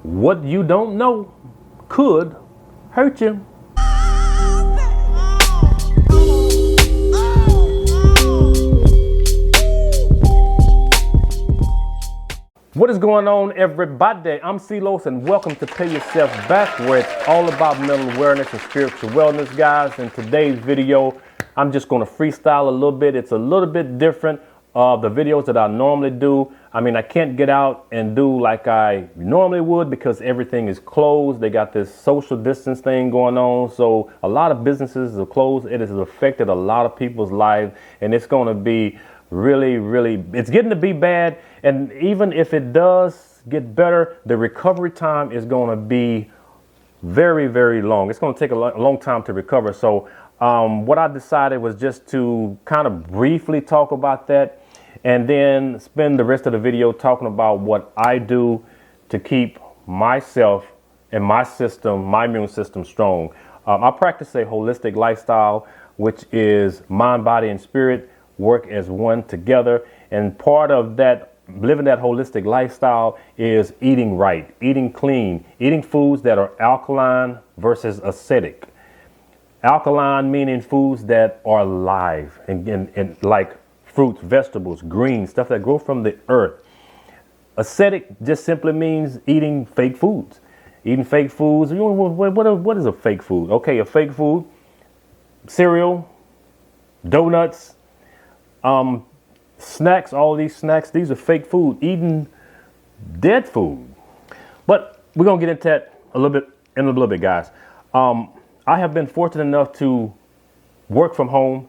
What you don't know could hurt you. What is going on, everybody? I'm C-Los and welcome to Pay Yourself Back, where it's all about mental awareness and spiritual wellness, guys. In today's video, I'm just going to freestyle a little bit. It's a little bit different of the videos that I normally do. I mean, I can't get out and do like I normally would because everything is closed. They got this social distance thing going on. So a lot of businesses are closed. It has affected a lot of people's lives, and it's going to be really, it's getting to be bad. And even if it does get better, the recovery time is going to be very long. It's going to take a long time to recover. So what I decided was just to kind of briefly talk about that, and then spend the rest of the video talking about what I do to keep myself and my system, my immune system, strong. I practice a holistic lifestyle, which is mind, body, and spirit work as one together. And part of that, living that holistic lifestyle, is eating right, eating clean, eating foods that are alkaline versus acidic. Alkaline meaning foods that are live and like fruits, vegetables, greens, stuff that grow from the earth. Acidic just simply means eating fake foods. Eating fake foods. What is a fake food? Okay, a fake food: cereal, donuts, snacks. All these snacks, these are fake food. Eating dead food. But we're gonna get into that in a little bit, guys. I have been fortunate enough to work from home.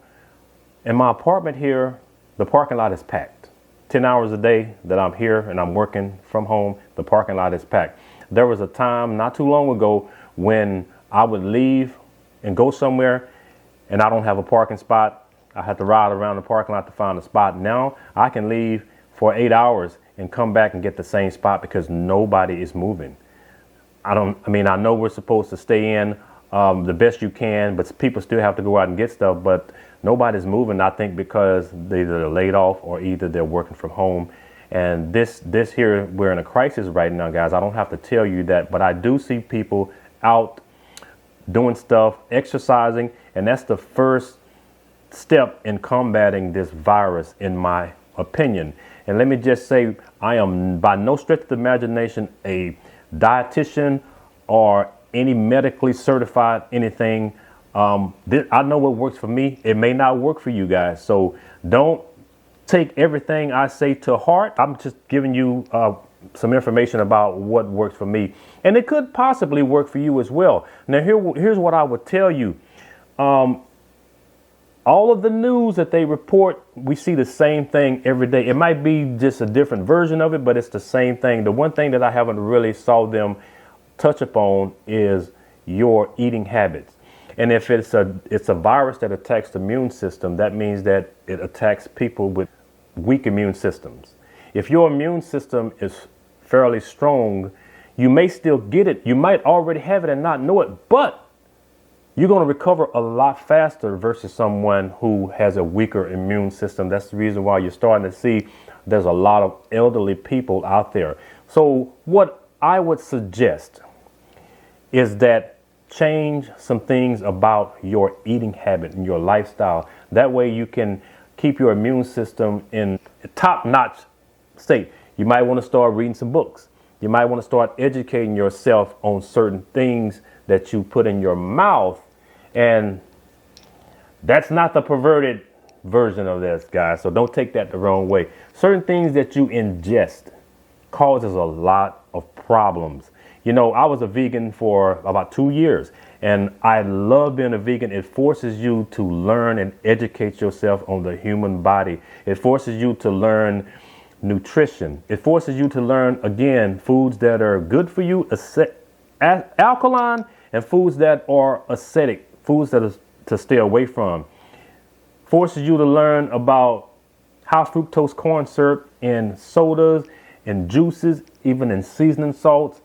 In my apartment here, the parking lot is packed. 10 hours a day that I'm here and I'm working from home, the parking lot is packed. There was a time not too long ago when I would leave and go somewhere and I don't have a parking spot. I had to ride around the parking lot to find a spot. Now I can leave for 8 hours and come back and get the same spot because nobody is moving. I know we're supposed to stay in the best you can, but people still have to go out and get stuff. But nobody's moving, I think, because they're either laid off or either they're working from home. And this here, we're in a crisis right now, guys. I don't have to tell you that, but I do see people out doing stuff, exercising, and that's the first step in combating this virus, in my opinion. And let me just say, I am by no stretch of the imagination a dietitian or any medically certified anything. I know what works for me. It may not work for you guys. So don't take everything I say to heart. I'm just giving you some information about what works for me. And it could possibly work for you as well. Now, here's what I would tell you. All of the news that they report, we see the same thing every day. It might be just a different version of it, but it's the same thing. The one thing that I haven't really saw them touch upon is your eating habits. And if it's a virus that attacks the immune system, that means that it attacks people with weak immune systems. If your immune system is fairly strong, you may still get it. You might already have it and not know it, but you're going to recover a lot faster versus someone who has a weaker immune system. That's the reason why you're starting to see there's a lot of elderly people out there. So what I would suggest is that change some things about your eating habit and your lifestyle. That way you can keep your immune system in a top-notch state. You might want to start reading some books. You might want to start educating yourself on certain things that you put in your mouth. And that's not the perverted version of this, guys. So don't take that the wrong way. Certain things that you ingest causes a lot of problems. You know, I was a vegan for about 2 years, and I love being a vegan. It forces you to learn and educate yourself on the human body. It forces you to learn nutrition. It forces you to learn, again, foods that are good for you, alkaline, and foods that are acidic, foods that are to stay away from. Forces you to learn about high fructose corn syrup in sodas, in juices, even in seasoning salts.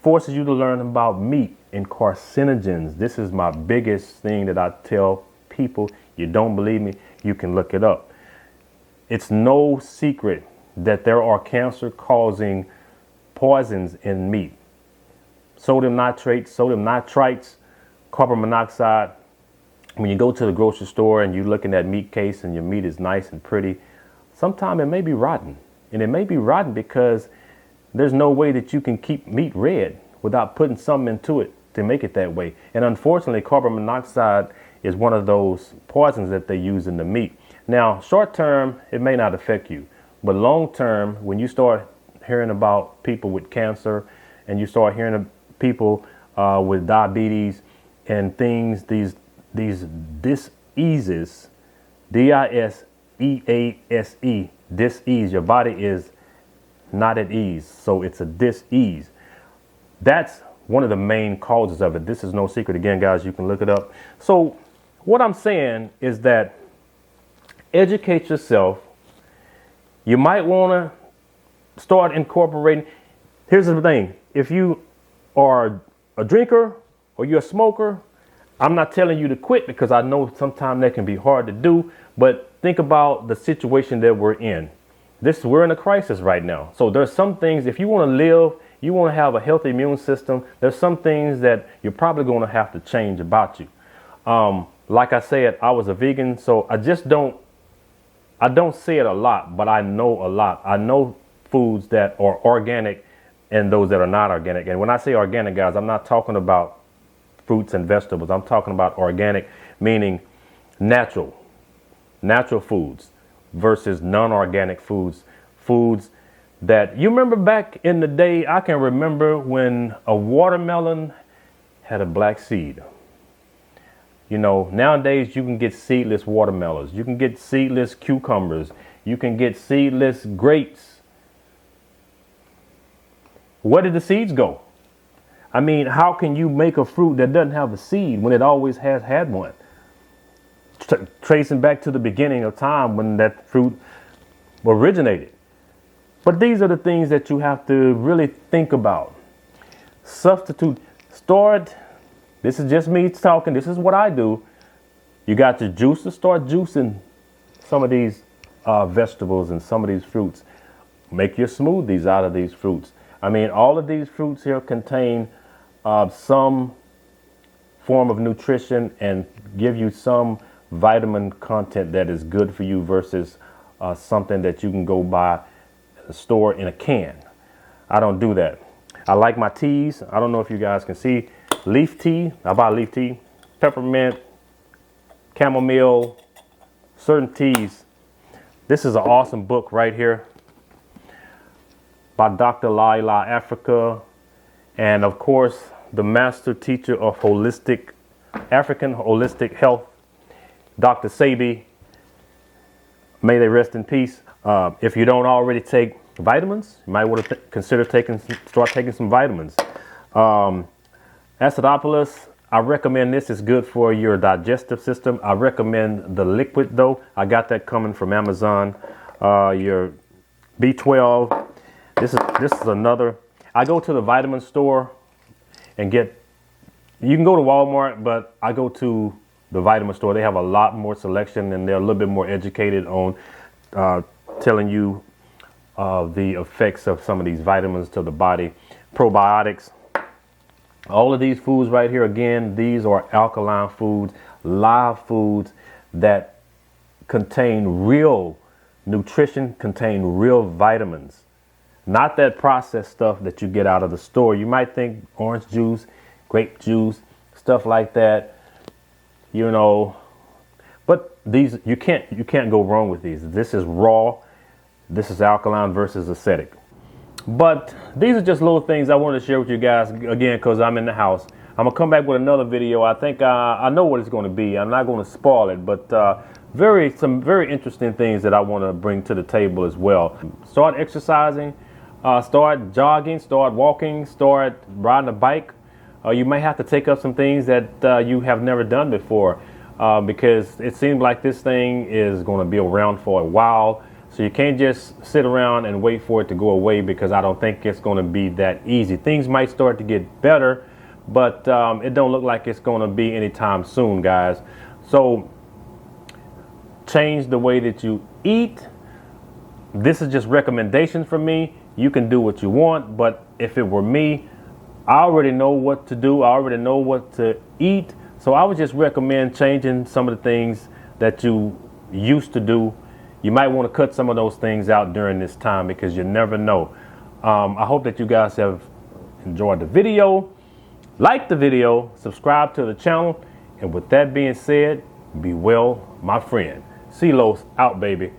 Forces you to learn about meat and carcinogens. This is my biggest thing that I tell people. You don't believe me, you can look it up. It's no secret that there are cancer causing poisons in meat. Sodium nitrates, sodium nitrites, carbon monoxide. When you go to the grocery store and you're looking at meat case and your meat is nice and pretty, sometimes it may be rotten. And it may be rotten because there's no way that you can keep meat red without putting something into it to make it that way. And unfortunately, carbon monoxide is one of those poisons that they use in the meat. Now, short term, it may not affect you. But long term, when you start hearing about people with cancer and you start hearing of people with diabetes and things, these diseases, D-I-S-E-A-S-E, dis-ease, your body is not at ease, so it's a dis-ease. That's one of the main causes of it. This is no secret. Again, guys, you can look it up. So what I'm saying is that educate yourself. You might want to start incorporating. Here's the thing. If you are a drinker or you're a smoker, I'm not telling you to quit because I know sometimes that can be hard to do. But think about the situation that we're in. We're in a crisis right now. So there's some things, if you want to live, you want to have a healthy immune system, there's some things that you're probably going to have to change about you. Like I said, I was a vegan, so I don't say it a lot, but I know a lot. I know foods that are organic and those that are not organic. And when I say organic, guys, I'm not talking about fruits and vegetables. I'm talking about organic, meaning natural foods versus non-organic foods that you remember back in the day. I can remember when a watermelon had a black seed. You know, nowadays you can get seedless watermelons. You can get seedless cucumbers. You can get seedless grapes. Where did the seeds go? I mean, how can you make a fruit that doesn't have a seed when it always has had one? Tracing back to the beginning of time when that fruit originated. But these are the things that you have to really think about. Substitute, this is just me talking. This is what I do. You got your juicer, start juicing some of these vegetables and some of these fruits. Make your smoothies out of these fruits. I mean, all of these fruits here contain some form of nutrition and give you some vitamin content that is good for you versus something that you can go buy at the store in a can. I don't do that. I like my teas. I don't know if you guys can see. Leaf tea. I buy leaf tea. Peppermint, chamomile, certain teas. This is an awesome book right here by Dr. Laila Africa. And of course, the master teacher of African holistic health, Dr. Sebi. May they rest in peace. If you don't already take vitamins, you might want to consider start taking some vitamins. Acidophilus, I recommend this. It's good for your digestive system. I recommend the liquid though. I got that coming from Amazon. Your B12. This is another. I go to the vitamin store and you can go to Walmart, but I go to the vitamin store. They have a lot more selection and they're a little bit more educated on telling you the effects of some of these vitamins to the body. Probiotics. All of these foods right here, again, these are alkaline foods, live foods that contain real nutrition, contain real vitamins. Not that processed stuff that you get out of the store. You might think orange juice, grape juice, stuff like that, you know. But these, you can't go wrong with these. This is raw. This is alkaline versus acidic. But these are just little things I wanted to share with you guys, again, because I'm in the house. I'm going to come back with another video. I think I know what it's going to be. I'm not going to spoil it, but some very interesting things that I want to bring to the table as well. Start exercising, start jogging, start walking, start riding a bike. You may have to take up some things that you have never done before because it seems like this thing is going to be around for a while. So you can't just sit around and wait for it to go away because I don't think it's going to be that easy. Things might start to get better, but it don't look like it's going to be anytime soon, guys. So change the way that you eat. This is just recommendations from me. You can do what you want, but if it were me, I already know what to do. I already know what to eat. So I would just recommend changing some of the things that you used to do. You might want to cut some of those things out during this time because you never know. I hope that you guys have enjoyed the video. Like the video, subscribe to the channel. And with that being said, be well, my friend. CeeLos out, baby.